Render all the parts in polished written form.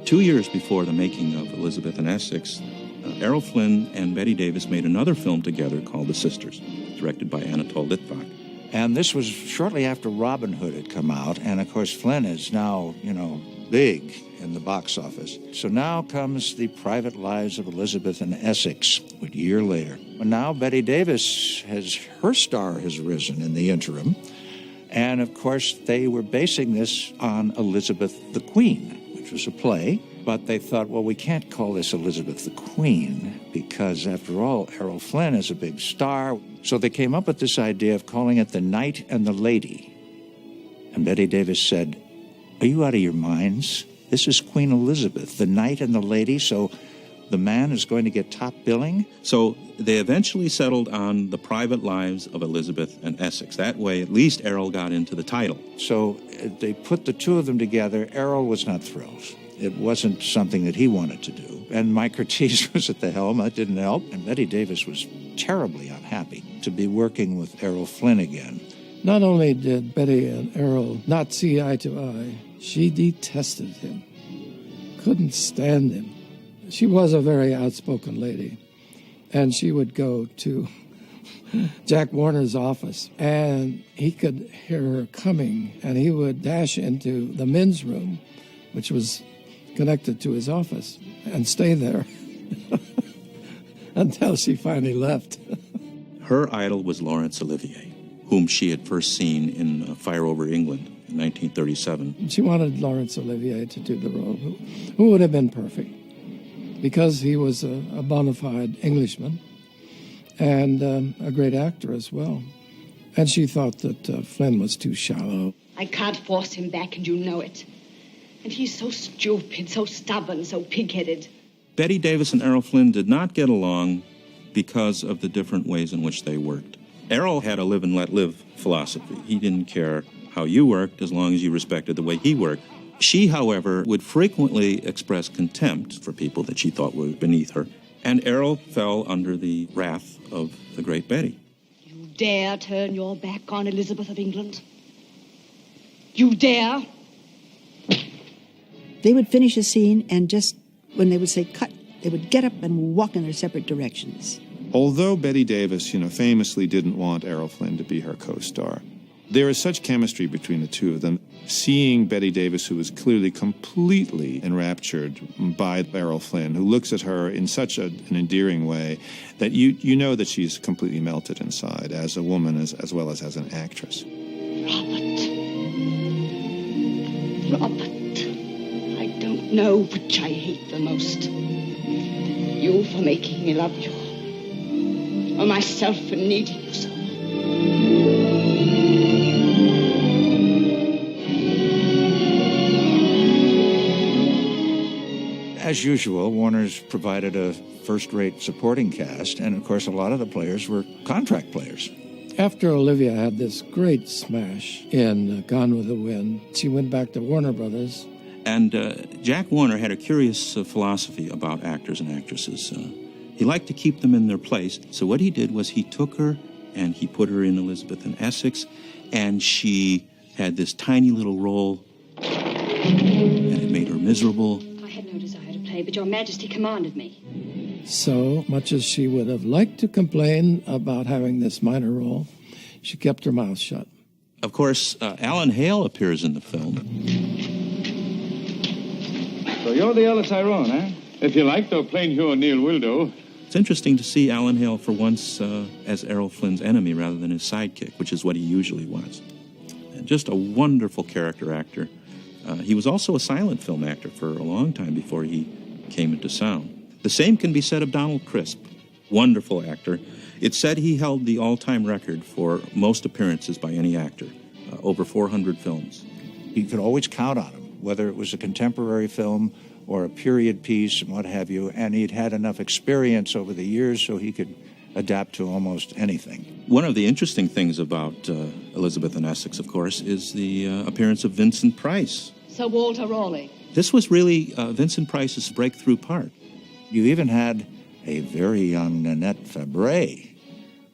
2 years before the making of Elizabeth and Essex, Errol Flynn and Bette Davis made another film together called The Sisters, directed by Anatole Litvak. And this was shortly after Robin Hood had come out, and of course Flynn is now, big in the box office. So now comes The Private Lives of Elizabeth and Essex, a year later. And now Bette Davis, her star has risen in the interim, and of course they were basing this on Elizabeth the Queen, which was a play. But they thought, well, we can't call this Elizabeth the Queen because, after all, Errol Flynn is a big star. So they came up with this idea of calling it The Knight and the Lady. And Bette Davis said, are you out of your minds? This is Queen Elizabeth, the Knight and the Lady, so the man is going to get top billing? So they eventually settled on The Private Lives of Elizabeth and Essex. That way, at least Errol got into the title. So they put the two of them together. Errol was not thrilled. It wasn't something that he wanted to do. And Mike Curtiz was at the helm. That didn't help. And Bette Davis was terribly unhappy to be working with Errol Flynn again. Not only did Bette and Errol not see eye to eye, she detested him, couldn't stand him. She was a very outspoken lady. And she would go to Jack Warner's office, and he could hear her coming, and he would dash into the men's room, which was connected to his office, and stay there until she finally left. Her idol was Laurence Olivier, whom she had first seen in Fire Over England in 1937. She wanted Laurence Olivier to do the role, who would have been perfect, because he was a bona fide Englishman and a great actor as well. And she thought that Flynn was too shallow. I can't force him back, and you know it. And he's so stupid, so stubborn, so pig-headed. Bette Davis and Errol Flynn did not get along because of the different ways in which they worked. Errol had a live and let live philosophy. He didn't care how you worked as long as you respected the way he worked. She, however, would frequently express contempt for people that she thought were beneath her. And Errol fell under the wrath of the great Bette. You dare turn your back on Elizabeth of England? You dare? They would finish a scene, and just when they would say cut, they would get up and walk in their separate directions. Although Bette Davis, famously didn't want Errol Flynn to be her co-star, there is such chemistry between the two of them. Seeing Bette Davis, who was clearly completely enraptured by Errol Flynn, who looks at her in such an endearing way that you know that she's completely melted inside as a woman as well as an actress. Robert, I don't know which I hate the most. You for making me love you, or myself for needing you so. As usual, Warner's provided a first-rate supporting cast, and of course a lot of the players were contract players. After Olivia had this great smash in Gone with the Wind, she went back to Warner Brothers. And Jack Warner had a curious philosophy about actors and actresses. He liked to keep them in their place. So what he did was he took her and he put her in Elizabeth and Essex, and she had this tiny little role, and it made her miserable. I had no desire to play, but your Majesty commanded me. So much as she would have liked to complain about having this minor role, she kept her mouth shut. Of course, Alan Hale appears in the film. So you're the Ella Tyrone, eh? If you like, though plain Hugh O'Neill will do. It's interesting to see Alan Hale for once as Errol Flynn's enemy rather than his sidekick, which is what he usually was. And just a wonderful character actor. He was also a silent film actor for a long time before he came into sound. The same can be said of Donald Crisp, wonderful actor. It's said he held the all-time record for most appearances by any actor, over 400 films. You could always count on him, whether it was a contemporary film or a period piece and what have you, and he'd had enough experience over the years so he could adapt to almost anything. One of the interesting things about Elizabeth and Essex, of course, is the appearance of Vincent Price. Sir Walter Raleigh. This was really Vincent Price's breakthrough part. You even had a very young Nanette Fabray,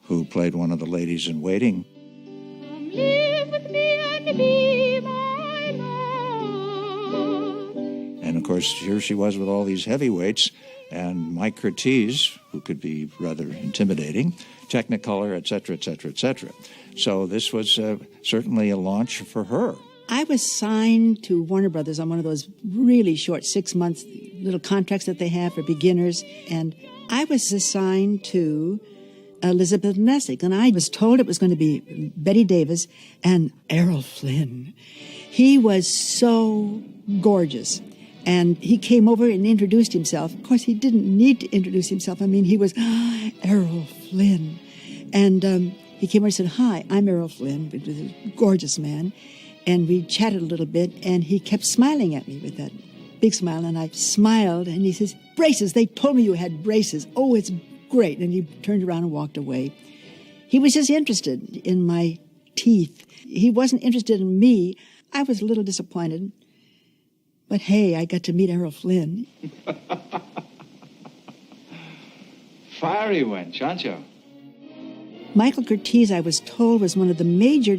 who played one of the ladies in waiting. Come live with me and be my love. And of course, here she was with all these heavyweights, and Mike Curtiz, who could be rather intimidating, Technicolor, et cetera, et cetera, et cetera. So this was certainly a launch for her. I was signed to Warner Brothers on one of those really short 6-month little contracts that they have for beginners, and I was assigned to Elizabeth and Essex, and I was told it was going to be Bette Davis and Errol Flynn. He was so gorgeous, and he came over and introduced himself. Of course, he didn't need to introduce himself. I mean, he was Errol Flynn, and he came over and said, "Hi, I'm Errol Flynn," which was a gorgeous man, and we chatted a little bit, and he kept smiling at me with that big smile, and I smiled, and he says, "Braces, they told me you had braces. Oh, it's great." And he turned around and walked away. He was just interested in my teeth. He wasn't interested in me. I was a little disappointed. But hey, I got to meet Errol Flynn. Fiery wench, aren't you? Michael Curtiz, I was told, was one of the major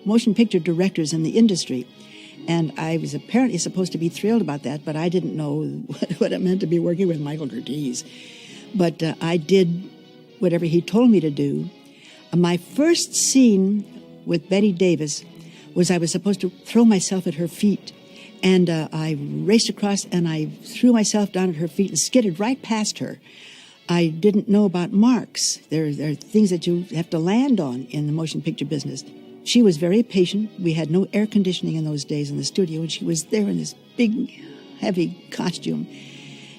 motion picture directors in the industry. And I was apparently supposed to be thrilled about that, but I didn't know what it meant to be working with Michael Curtiz. But I did whatever he told me to do. My first scene with Bette Davis was I was supposed to throw myself at her feet. And I raced across and I threw myself down at her feet and skidded right past her. I didn't know about marks. There are things that you have to land on in the motion picture business. She was very patient. We had no air conditioning in those days in the studio, and she was there in this big, heavy costume.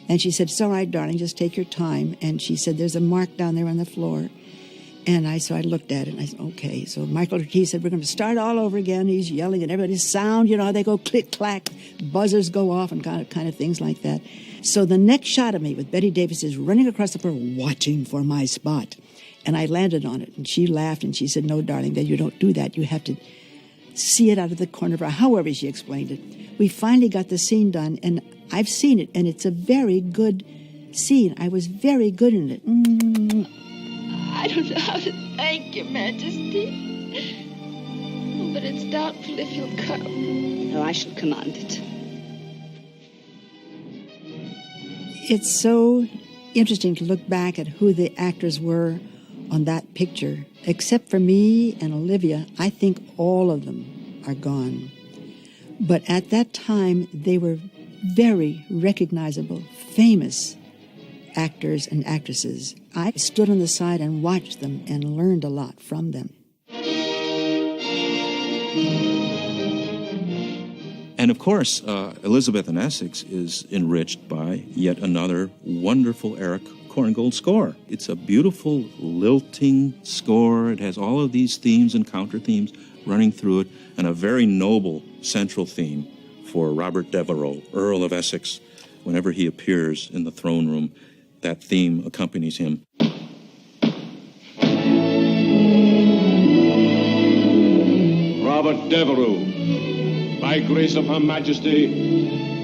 And she said, "It's all right, darling, just take your time." And she said, "There's a mark down there on the floor." And so I looked at it, and I said, okay. So Michael Curtiz said, "We're going to start all over again." He's yelling, and everybody's sound, you know, how they go click, clack, buzzers go off, and kind of things like that. So the next shot of me with Bette Davis is running across the floor, watching for my spot. And I landed on it, and she laughed, and she said, "No, darling, you don't do that. You have to see it out of the corner of her," however she explained it. We finally got the scene done, and I've seen it, and it's a very good scene. I was very good in it. I don't know how to thank Your Majesty. Oh, but it's doubtful if you'll come. No, I shall command it. It's so interesting to look back at who the actors were on that picture. Except for me and Olivia, I think all of them are gone. But at that time, they were very recognizable, famous actors and actresses. I stood on the side and watched them and learned a lot from them. And of course, Elizabeth and Essex is enriched by yet another wonderful Eric Korngold score. It's a beautiful, lilting score. It has all of these themes and counter themes running through it, and a very noble central theme for Robert Devereux, Earl of Essex. Whenever he appears in the throne room, that theme accompanies him. Robert Devereux, by grace of Her Majesty,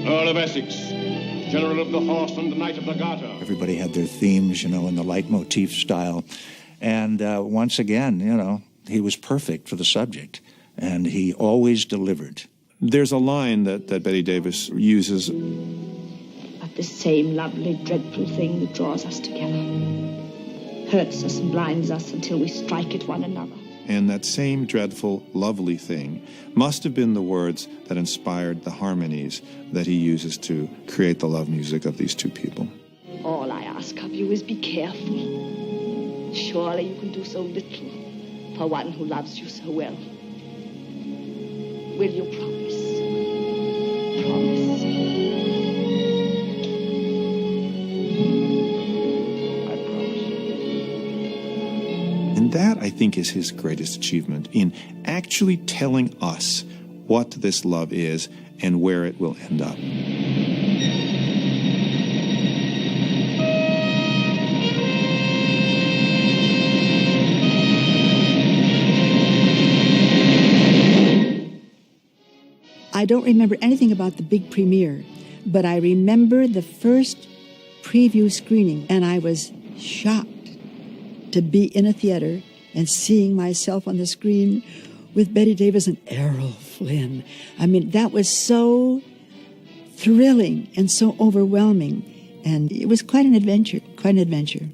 Earl of Essex, General of the Horse and Knight of the Garter. Everybody had their themes, you know, in the leitmotif style. And once again, you know, he was perfect for the subject, and he always delivered. There's a line that Bette Davis uses. But the same lovely, dreadful thing that draws us together, hurts us and blinds us until we strike at one another. And that same dreadful, lovely thing must have been the words that inspired the harmonies that he uses to create the love music of these two people. All I ask of you is be careful. Surely you can do so little for one who loves you so well. Will you promise? Promise. I promise. And that, I think, is his greatest achievement, in actually telling us what this love is and where it will end up. I don't remember anything about the big premiere, but I remember the first preview screening, and I was shocked to be in a theater and seeing myself on the screen with Bette Davis and Errol Flynn. I mean, that was so thrilling and so overwhelming. And it was quite an adventure, quite an adventure.